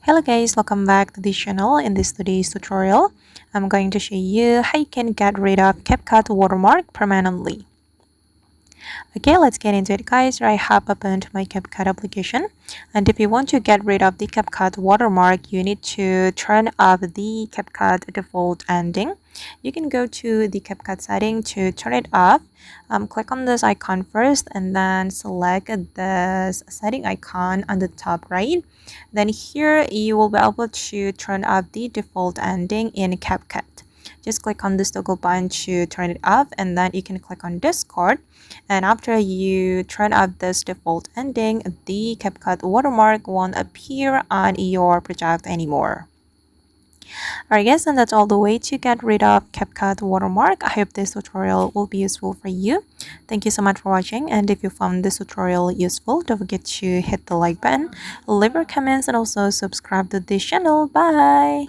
Hello guys, welcome back to this channel. In this today's tutorial, I'm going to show you how you can get rid of CapCut watermark permanently. Okay, let's get into it guys. I have opened my CapCut application, and if you want to get rid of the CapCut watermark, you need to turn off the CapCut default ending. You can go to the CapCut setting to turn it off. Click on this icon first and then select this setting icon on the top right. Then here you will be able to turn off the default ending in CapCut. Just click on this toggle button to turn it off, and then you can click on Discord. And after you turn off this default ending, the CapCut watermark won't appear on your project anymore. Alright guys, and that's all the way to get rid of CapCut watermark. I hope this tutorial will be useful for you. Thank you so much for watching, and if you found this tutorial useful, don't forget to hit the like button, leave your comments, and also subscribe to this channel. Bye!